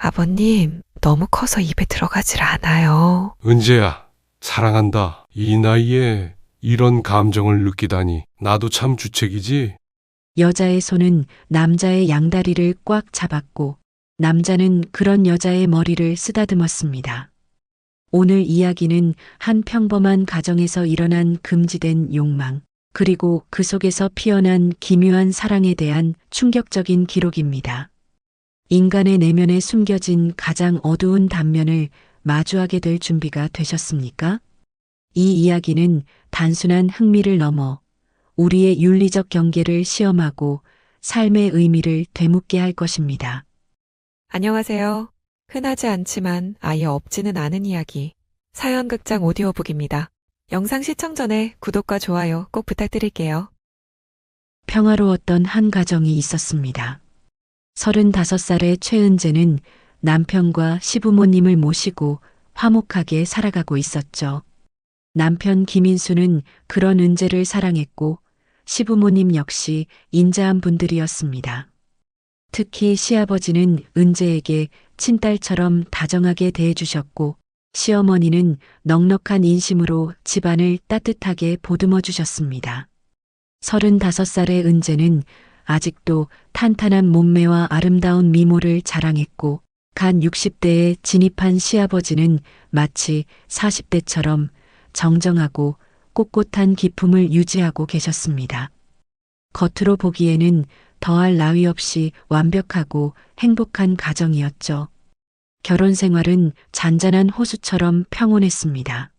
아버님, 너무 커서 입에 들어가질 않아요. 은재야, 사랑한다. 이 나이에 이런 감정을 느끼다니. 나도 참 주책이지? 여자의 손은 남자의 양다리를 꽉 잡았고 남자는 그런 여자의 머리를 쓰다듬었습니다. 오늘 이야기는 한 평범한 가정에서 일어난 금지된 욕망, 그리고 그 속에서 피어난 기묘한 사랑에 대한 충격적인 기록입니다. 인간의 내면에 숨겨진 가장 어두운 단면을 마주하게 될 준비가 되셨습니까? 이 이야기는 단순한 흥미를 넘어 우리의 윤리적 경계를 시험하고 삶의 의미를 되묻게 할 것입니다. 안녕하세요. 흔하지 않지만 아예 없지는 않은 이야기. 사연극장 오디오북입니다. 영상 시청 전에 구독과 좋아요 꼭 부탁드릴게요. 평화로웠던 한 가정이 있었습니다. 35살의 최은재는 남편과 시부모님을 모시고 화목하게 살아가고 있었죠. 남편 김인수는 그런 은재를 사랑했고 시부모님 역시 인자한 분들이었습니다. 특히 시아버지는 은재에게 친딸처럼 다정하게 대해주셨고 시어머니는 넉넉한 인심으로 집안을 따뜻하게 보듬어 주셨습니다. 35살의 은재는 아직도 탄탄한 몸매와 아름다운 미모를 자랑했고 간 60대에 진입한 시아버지는 마치 40대처럼 정정하고 꼿꼿한 기품을 유지하고 계셨습니다. 겉으로 보기에는 더할 나위 없이 완벽하고 행복한 가정이었죠. 결혼 생활은 잔잔한 호수처럼 평온했습니다.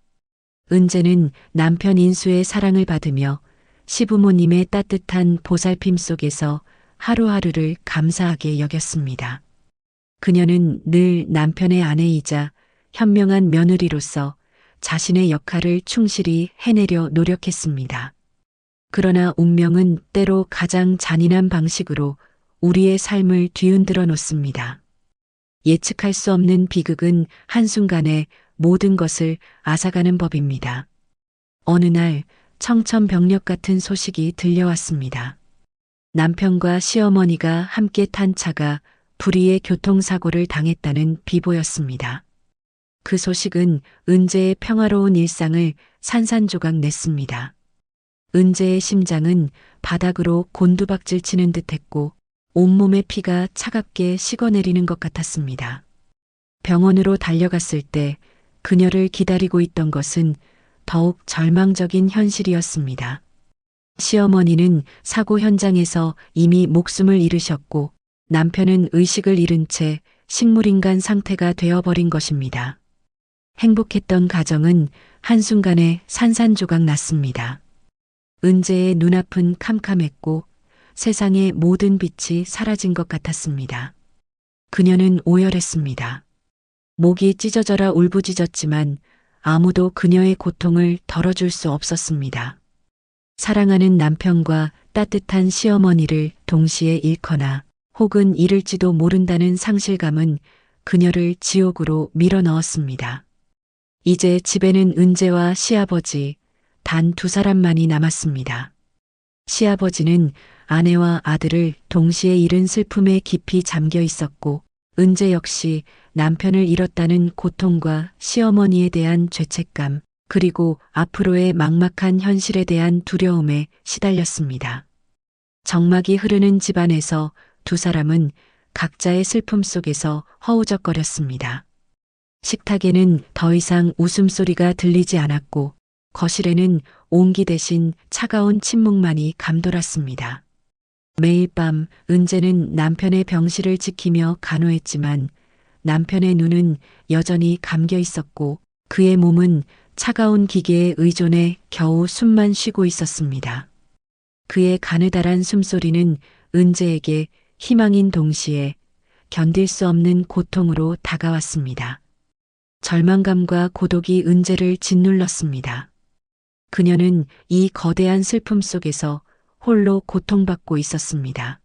은재는 남편 인수의 사랑을 받으며 시부모님의 따뜻한 보살핌 속에서 하루하루를 감사하게 여겼습니다. 그녀는 늘 남편의 아내이자 현명한 며느리로서 자신의 역할을 충실히 해내려 노력했습니다. 그러나 운명은 때로 가장 잔인한 방식으로 우리의 삶을 뒤흔들어 놓습니다. 예측할 수 없는 비극은 한순간에 모든 것을 앗아가는 법입니다. 어느 날 청천벽력 같은 소식이 들려왔습니다. 남편과 시어머니가 함께 탄 차가 불의의 교통사고를 당했다는 비보였습니다. 그 소식은 은재의 평화로운 일상을 산산조각 냈습니다. 은재의 심장은 바닥으로 곤두박질 치는 듯했고 온몸의 피가 차갑게 식어내리는 것 같았습니다. 병원으로 달려갔을 때 그녀를 기다리고 있던 것은 더욱 절망적인 현실이었습니다. 시어머니는 사고 현장에서 이미 목숨을 잃으셨고 남편은 의식을 잃은 채 식물인간 상태가 되어버린 것입니다. 행복했던 가정은 한순간에 산산조각 났습니다. 은재의 눈앞은 캄캄했고 세상의 모든 빛이 사라진 것 같았습니다. 그녀는 오열했습니다. 목이 찢어져라 울부짖었지만 아무도 그녀의 고통을 덜어줄 수 없었습니다. 사랑하는 남편과 따뜻한 시어머니를 동시에 잃거나 혹은 잃을지도 모른다는 상실감은 그녀를 지옥으로 밀어넣었습니다. 이제 집에는 은재와 시아버지 단 두 사람만이 남았습니다. 시아버지는 아내와 아들을 동시에 잃은 슬픔에 깊이 잠겨 있었고 은재 역시 남편을 잃었다는 고통과 시어머니에 대한 죄책감 그리고 앞으로의 막막한 현실에 대한 두려움에 시달렸습니다. 정막이 흐르는 집안에서 두 사람은 각자의 슬픔 속에서 허우적거렸습니다. 식탁에는 더 이상 웃음소리가 들리지 않았고 거실에는 온기 대신 차가운 침묵만이 감돌았습니다. 매일 밤 은재는 남편의 병실을 지키며 간호했지만 남편의 눈은 여전히 감겨 있었고 그의 몸은 차가운 기계에 의존해 겨우 숨만 쉬고 있었습니다. 그의 가느다란 숨소리는 은재에게 희망인 동시에 견딜 수 없는 고통으로 다가왔습니다. 절망감과 고독이 은재를 짓눌렀습니다. 그녀는 이 거대한 슬픔 속에서 홀로 고통받고 있었습니다.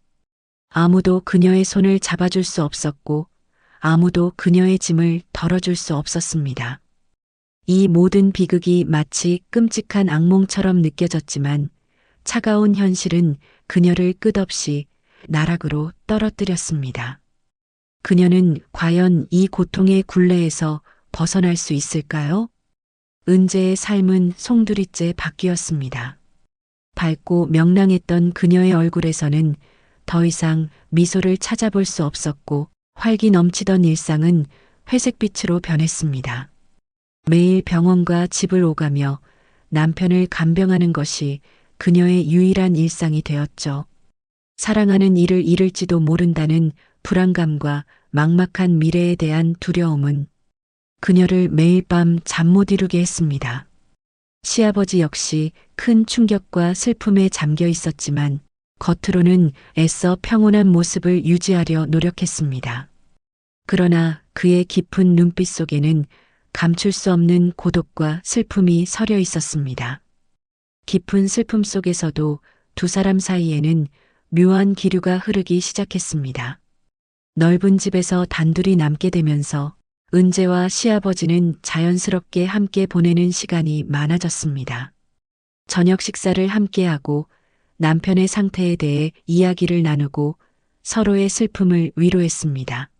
아무도 그녀의 손을 잡아줄 수 없었고 아무도 그녀의 짐을 덜어줄 수 없었습니다. 이 모든 비극이 마치 끔찍한 악몽처럼 느껴졌지만 차가운 현실은 그녀를 끝없이 나락으로 떨어뜨렸습니다. 그녀는 과연 이 고통의 굴레에서 벗어날 수 있을까요? 은재의 삶은 송두리째 바뀌었습니다. 밝고 명랑했던 그녀의 얼굴에서는 더 이상 미소를 찾아볼 수 없었고 활기 넘치던 일상은 회색빛으로 변했습니다. 매일 병원과 집을 오가며 남편을 간병하는 것이 그녀의 유일한 일상이 되었죠. 사랑하는 이를 잃을지도 모른다는 불안감과 막막한 미래에 대한 두려움은 그녀를 매일 밤 잠 못 이루게 했습니다. 시아버지 역시 큰 충격과 슬픔에 잠겨 있었지만 겉으로는 애써 평온한 모습을 유지하려 노력했습니다. 그러나 그의 깊은 눈빛 속에는 감출 수 없는 고독과 슬픔이 서려 있었습니다. 깊은 슬픔 속에서도 두 사람 사이에는 묘한 기류가 흐르기 시작했습니다. 넓은 집에서 단둘이 남게 되면서 은재와 시아버지는 자연스럽게 함께 보내는 시간이 많아졌습니다. 저녁 식사를 함께하고 남편의 상태에 대해 이야기를 나누고 서로의 슬픔을 위로했습니다.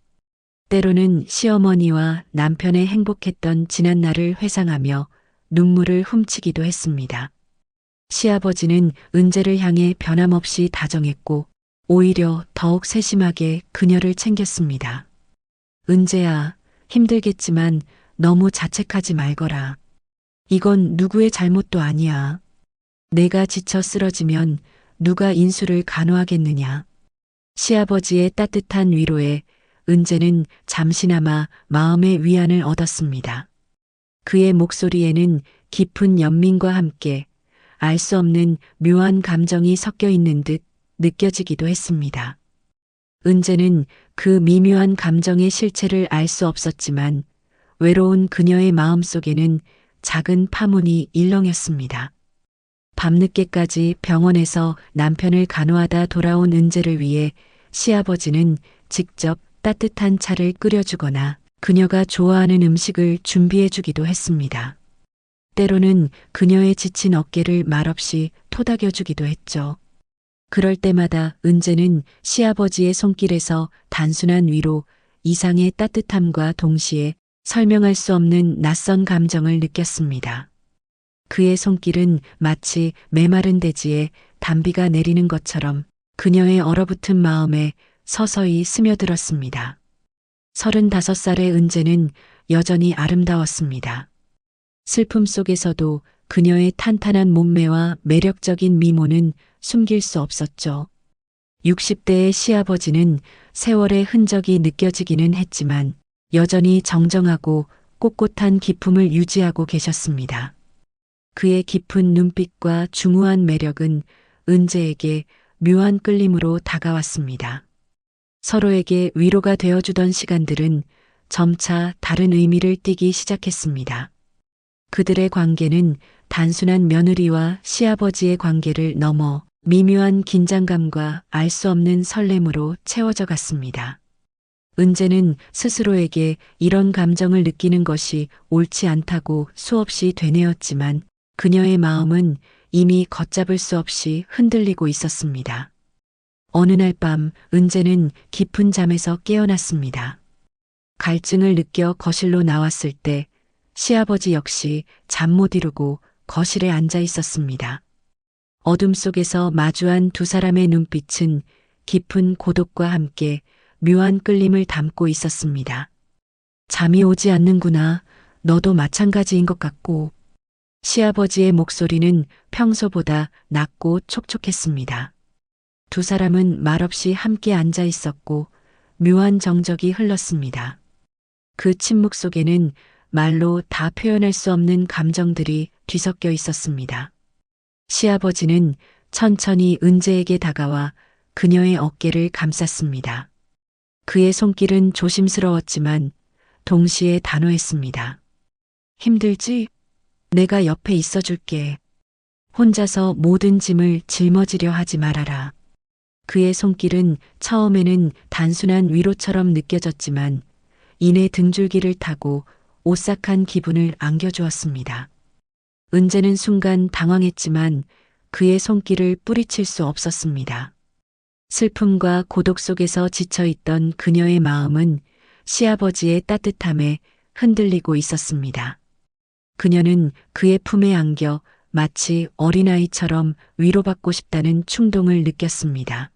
때로는 시어머니와 남편의 행복했던 지난날을 회상하며 눈물을 훔치기도 했습니다. 시아버지는 은재를 향해 변함없이 다정했고 오히려 더욱 세심하게 그녀를 챙겼습니다. 은재야, 힘들겠지만 너무 자책하지 말거라. 이건 누구의 잘못도 아니야. 내가 지쳐 쓰러지면 누가 인수를 간호하겠느냐. 시아버지의 따뜻한 위로에 은재는 잠시나마 마음의 위안을 얻었습니다. 그의 목소리에는 깊은 연민과 함께 알 수 없는 묘한 감정이 섞여 있는 듯 느껴지기도 했습니다. 은재는 그 미묘한 감정의 실체를 알 수 없었지만 외로운 그녀의 마음속에는 작은 파문이 일렁였습니다. 밤늦게까지 병원에서 남편을 간호하다 돌아온 은재를 위해 시아버지는 직접 따뜻한 차를 끓여주거나 그녀가 좋아하는 음식을 준비해주기도 했습니다. 때로는 그녀의 지친 어깨를 말없이 토닥여주기도 했죠. 그럴 때마다 은재는 시아버지의 손길에서 단순한 위로, 이상의 따뜻함과 동시에 설명할 수 없는 낯선 감정을 느꼈습니다. 그의 손길은 마치 메마른 대지에 단비가 내리는 것처럼 그녀의 얼어붙은 마음에 서서히 스며들었습니다. 35살의 은재는 여전히 아름다웠습니다. 슬픔 속에서도 그녀의 탄탄한 몸매와 매력적인 미모는 숨길 수 없었죠. 60대의 시아버지는 세월의 흔적이 느껴지기는 했지만 여전히 정정하고 꼿꼿한 기품을 유지하고 계셨습니다. 그의 깊은 눈빛과 중후한 매력은 은재에게 묘한 끌림으로 다가왔습니다. 서로에게 위로가 되어주던 시간들은 점차 다른 의미를 띠기 시작했습니다. 그들의 관계는 단순한 며느리와 시아버지의 관계를 넘어 미묘한 긴장감과 알 수 없는 설렘으로 채워져 갔습니다. 은재는 스스로에게 이런 감정을 느끼는 것이 옳지 않다고 수없이 되뇌었지만 그녀의 마음은 이미 걷잡을 수 없이 흔들리고 있었습니다. 어느 날 밤 은재는 깊은 잠에서 깨어났습니다. 갈증을 느껴 거실로 나왔을 때 시아버지 역시 잠 못 이루고 거실에 앉아 있었습니다. 어둠 속에서 마주한 두 사람의 눈빛은 깊은 고독과 함께 묘한 끌림을 담고 있었습니다. 잠이 오지 않는구나. 너도 마찬가지인 것 같고. 시아버지의 목소리는 평소보다 낮고 촉촉했습니다. 두 사람은 말없이 함께 앉아 있었고 묘한 정적이 흘렀습니다. 그 침묵 속에는 말로 다 표현할 수 없는 감정들이 뒤섞여 있었습니다. 시아버지는 천천히 은재에게 다가와 그녀의 어깨를 감쌌습니다. 그의 손길은 조심스러웠지만 동시에 단호했습니다. 힘들지? 내가 옆에 있어줄게. 혼자서 모든 짐을 짊어지려 하지 말아라. 그의 손길은 처음에는 단순한 위로처럼 느껴졌지만 이내 등줄기를 타고 오싹한 기분을 안겨주었습니다. 은재는 순간 당황했지만 그의 손길을 뿌리칠 수 없었습니다. 슬픔과 고독 속에서 지쳐있던 그녀의 마음은 시아버지의 따뜻함에 흔들리고 있었습니다. 그녀는 그의 품에 안겨 마치 어린아이처럼 위로받고 싶다는 충동을 느꼈습니다.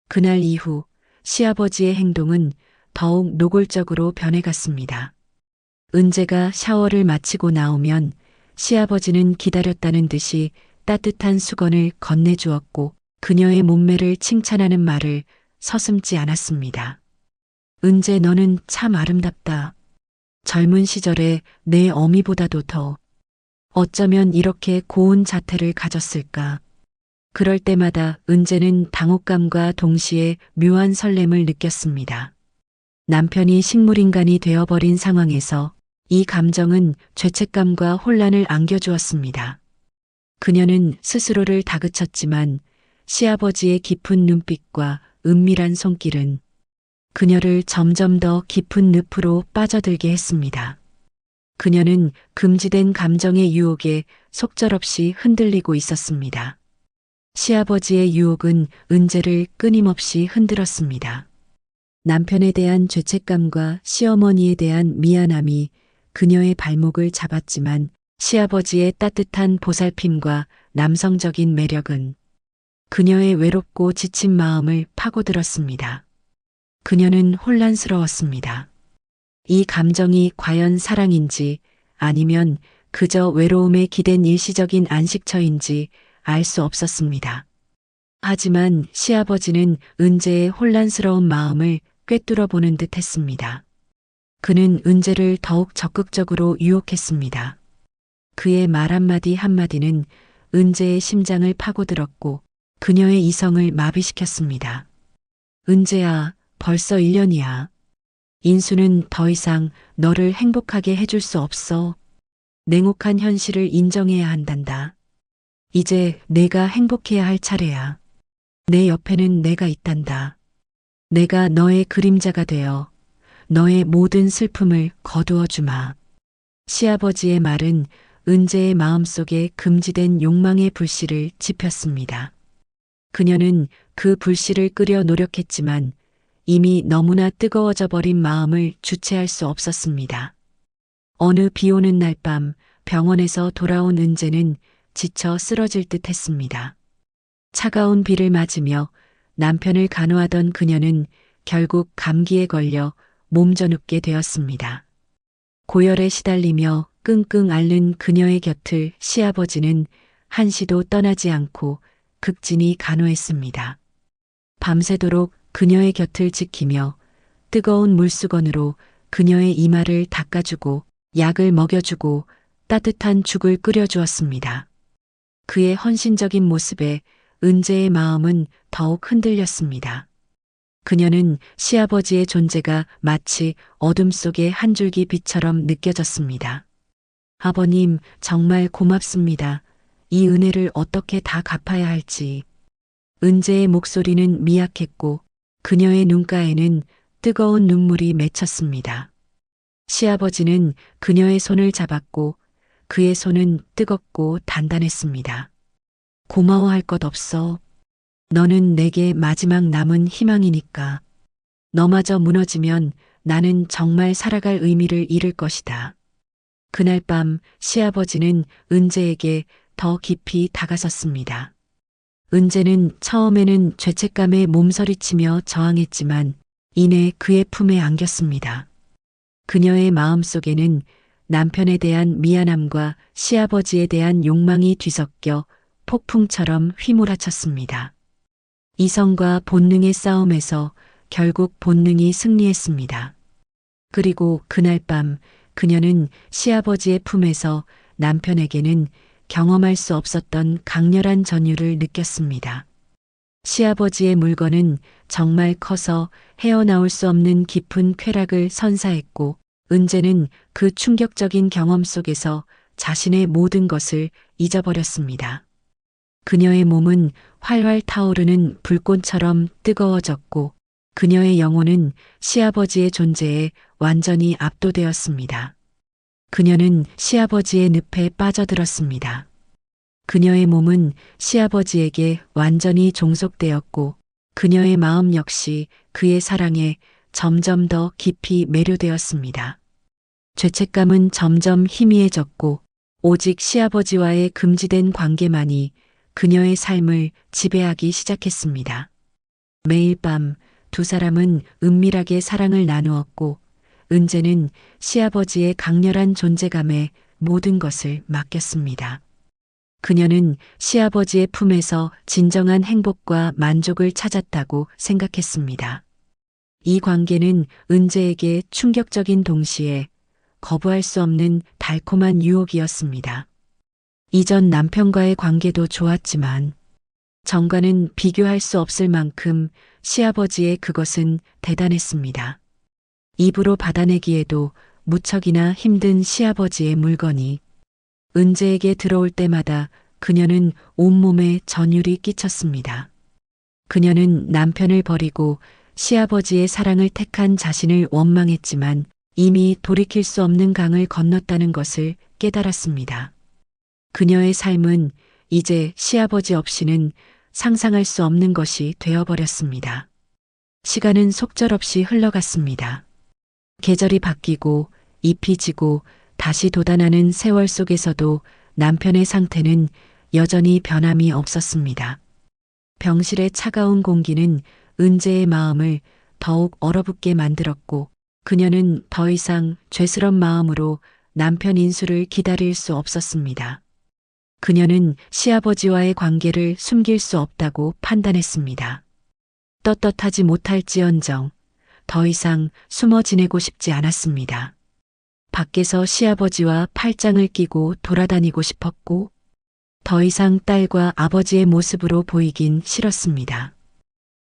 그날 이후 시아버지의 행동은 더욱 노골적으로 변해갔습니다. 은재가 샤워를 마치고 나오면 시아버지는 기다렸다는 듯이 따뜻한 수건을 건네주었고 그녀의 몸매를 칭찬하는 말을 서슴지 않았습니다. 은재, 너는 참 아름답다. 젊은 시절에 내 어미보다도 더 어쩌면 이렇게 고운 자태를 가졌을까. 그럴 때마다 은재는 당혹감과 동시에 묘한 설렘을 느꼈습니다. 남편이 식물인간이 되어버린 상황에서 이 감정은 죄책감과 혼란을 안겨주었습니다. 그녀는 스스로를 다그쳤지만 시아버지의 깊은 눈빛과 은밀한 손길은 그녀를 점점 더 깊은 늪으로 빠져들게 했습니다. 그녀는 금지된 감정의 유혹에 속절없이 흔들리고 있었습니다. 시아버지의 유혹은 은재를 끊임없이 흔들었습니다. 남편에 대한 죄책감과 시어머니에 대한 미안함이 그녀의 발목을 잡았지만 시아버지의 따뜻한 보살핌과 남성적인 매력은 그녀의 외롭고 지친 마음을 파고들었습니다. 그녀는 혼란스러웠습니다. 이 감정이 과연 사랑인지 아니면 그저 외로움에 기댄 일시적인 안식처인지 알 수 없었습니다. 하지만 시아버지는 은재의 혼란스러운 마음을 꿰뚫어 보는 듯 했습니다. 그는 은재를 더욱 적극적으로 유혹했습니다. 그의 말 한마디 한마디는 은재의 심장을 파고들었고 그녀의 이성을 마비시켰습니다. 은재야, 벌써 1년이야. 인수는 더 이상 너를 행복하게 해줄 수 없어. 냉혹한 현실을 인정해야 한단다. 이제 내가 행복해야 할 차례야. 내 옆에는 내가 있단다. 내가 너의 그림자가 되어 너의 모든 슬픔을 거두어 주마. 시아버지의 말은 은재의 마음속에 금지된 욕망의 불씨를 지폈습니다. 그녀는 그 불씨를 끄려 노력했지만 이미 너무나 뜨거워져 버린 마음을 주체할 수 없었습니다. 어느 비 오는 날 밤 병원에서 돌아온 은재는 지쳐 쓰러질 듯 했습니다. 차가운 비를 맞으며 남편을 간호하던 그녀는 결국 감기에 걸려 몸져눕게 되었습니다. 고열에 시달리며 끙끙 앓는 그녀의 곁을 시아버지는 한시도 떠나지 않고 극진히 간호했습니다. 밤새도록 그녀의 곁을 지키며 뜨거운 물수건으로 그녀의 이마를 닦아주고 약을 먹여주고 따뜻한 죽을 끓여주었습니다. 그의 헌신적인 모습에 은재의 마음은 더욱 흔들렸습니다. 그녀는 시아버지의 존재가 마치 어둠 속의 한 줄기 빛처럼 느껴졌습니다. 아버님, 정말 고맙습니다. 이 은혜를 어떻게 다 갚아야 할지. 은재의 목소리는 미약했고 그녀의 눈가에는 뜨거운 눈물이 맺혔습니다. 시아버지는 그녀의 손을 잡았고 그의 손은 뜨겁고 단단했습니다. 고마워할 것 없어. 너는 내게 마지막 남은 희망이니까. 너마저 무너지면 나는 정말 살아갈 의미를 잃을 것이다. 그날 밤 시아버지는 은재에게 더 깊이 다가섰습니다. 은재는 처음에는 죄책감에 몸서리치며 저항했지만 이내 그의 품에 안겼습니다. 그녀의 마음속에는 남편에 대한 미안함과 시아버지에 대한 욕망이 뒤섞여 폭풍처럼 휘몰아쳤습니다. 이성과 본능의 싸움에서 결국 본능이 승리했습니다. 그리고 그날 밤 그녀는 시아버지의 품에서 남편에게는 경험할 수 없었던 강렬한 전율을 느꼈습니다. 시아버지의 물건은 정말 커서 헤어나올 수 없는 깊은 쾌락을 선사했고 은재는 그 충격적인 경험 속에서 자신의 모든 것을 잊어버렸습니다. 그녀의 몸은 활활 타오르는 불꽃처럼 뜨거워졌고 그녀의 영혼은 시아버지의 존재에 완전히 압도되었습니다. 그녀는 시아버지의 늪에 빠져들었습니다. 그녀의 몸은 시아버지에게 완전히 종속되었고 그녀의 마음 역시 그의 사랑에 점점 더 깊이 매료되었습니다. 죄책감은 점점 희미해졌고 오직 시아버지와의 금지된 관계만이 그녀의 삶을 지배하기 시작했습니다. 매일 밤 두 사람은 은밀하게 사랑을 나누었고 은재는 시아버지의 강렬한 존재감에 모든 것을 맡겼습니다. 그녀는 시아버지의 품에서 진정한 행복과 만족을 찾았다고 생각했습니다. 이 관계는 은재에게 충격적인 동시에 거부할 수 없는 달콤한 유혹이었습니다. 이전 남편과의 관계도 좋았지만 전과는 비교할 수 없을 만큼 시아버지의 그것은 대단했습니다. 입으로 받아내기에도 무척이나 힘든 시아버지의 물건이 은재에게 들어올 때마다 그녀는 온몸에 전율이 끼쳤습니다. 그녀는 남편을 버리고 시아버지의 사랑을 택한 자신을 원망했지만 이미 돌이킬 수 없는 강을 건넜다는 것을 깨달았습니다. 그녀의 삶은 이제 시아버지 없이는 상상할 수 없는 것이 되어버렸습니다. 시간은 속절없이 흘러갔습니다. 계절이 바뀌고 잎이 지고 다시 돋아나는 세월 속에서도 남편의 상태는 여전히 변함이 없었습니다. 병실의 차가운 공기는 은재의 마음을 더욱 얼어붙게 만들었고 그녀는 더 이상 죄스런 마음으로 남편 인수를 기다릴 수 없었습니다. 그녀는 시아버지와의 관계를 숨길 수 없다고 판단했습니다. 떳떳하지 못할지언정 더 이상 숨어 지내고 싶지 않았습니다. 밖에서 시아버지와 팔짱을 끼고 돌아다니고 싶었고 더 이상 딸과 아버지의 모습으로 보이긴 싫었습니다.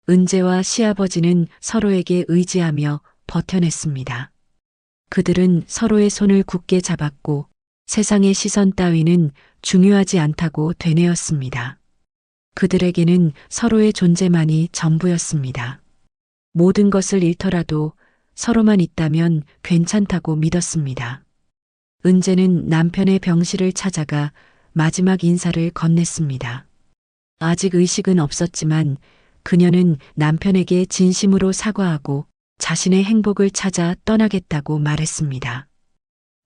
은재와 시아버지는 서로에게 의지하며 버텨냈습니다. 그들은 서로의 손을 굳게 잡았고 세상의 시선 따위는 중요하지 않다고 되뇌었습니다. 그들에게는 서로의 존재만이 전부였습니다. 모든 것을 잃더라도 서로만 있다면 괜찮다고 믿었습니다. 은재는 남편의 병실을 찾아가 마지막 인사를 건넸습니다. 아직 의식은 없었지만 그녀는 남편에게 진심으로 사과하고 자신의 행복을 찾아 떠나겠다고 말했습니다.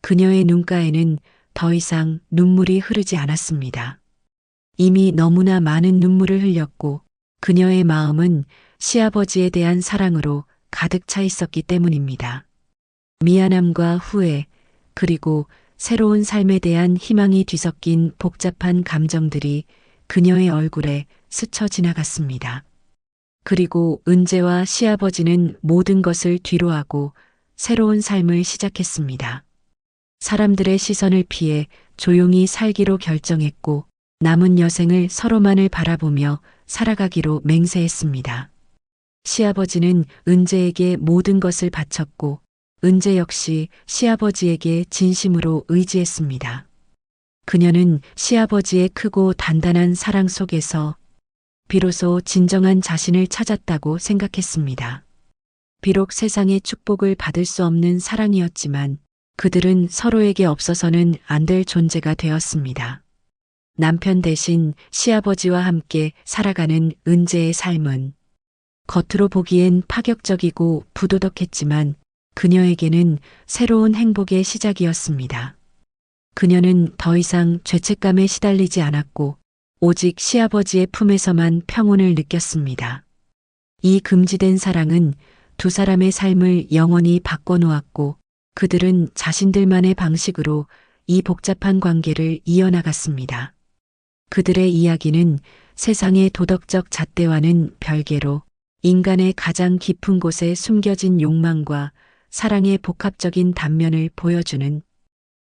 그녀의 눈가에는 더 이상 눈물이 흐르지 않았습니다. 이미 너무나 많은 눈물을 흘렸고 그녀의 마음은 시아버지에 대한 사랑으로 가득 차 있었기 때문입니다. 미안함과 후회, 그리고 새로운 삶에 대한 희망이 뒤섞인 복잡한 감정들이 그녀의 얼굴에 스쳐 지나갔습니다. 그리고 은재와 시아버지는 모든 것을 뒤로하고 새로운 삶을 시작했습니다. 사람들의 시선을 피해 조용히 살기로 결정했고 남은 여생을 서로만을 바라보며 살아가기로 맹세했습니다. 시아버지는 은재에게 모든 것을 바쳤고 은재 역시 시아버지에게 진심으로 의지했습니다. 그녀는 시아버지의 크고 단단한 사랑 속에서 비로소 진정한 자신을 찾았다고 생각했습니다. 비록 세상의 축복을 받을 수 없는 사랑이었지만 그들은 서로에게 없어서는 안 될 존재가 되었습니다. 남편 대신 시아버지와 함께 살아가는 은재의 삶은 겉으로 보기엔 파격적이고 부도덕했지만 그녀에게는 새로운 행복의 시작이었습니다. 그녀는 더 이상 죄책감에 시달리지 않았고 오직 시아버지의 품에서만 평온을 느꼈습니다. 이 금지된 사랑은 두 사람의 삶을 영원히 바꿔놓았고 그들은 자신들만의 방식으로 이 복잡한 관계를 이어나갔습니다. 그들의 이야기는 세상의 도덕적 잣대와는 별개로 인간의 가장 깊은 곳에 숨겨진 욕망과 사랑의 복합적인 단면을 보여주는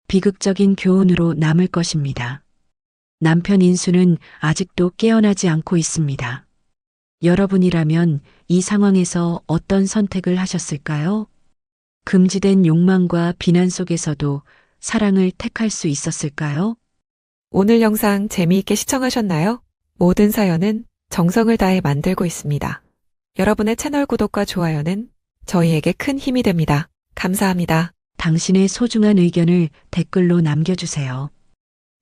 비극적인 교훈으로 남을 것입니다. 남편 인수는 아직도 깨어나지 않고 있습니다. 여러분이라면 이 상황에서 어떤 선택을 하셨을까요? 금지된 욕망과 비난 속에서도 사랑을 택할 수 있었을까요? 오늘 영상 재미있게 시청하셨나요? 모든 사연은 정성을 다해 만들고 있습니다. 여러분의 채널 구독과 좋아요는 저희에게 큰 힘이 됩니다. 감사합니다. 당신의 소중한 의견을 댓글로 남겨주세요.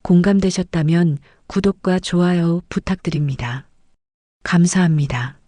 공감되셨다면 구독과 좋아요 부탁드립니다. 감사합니다.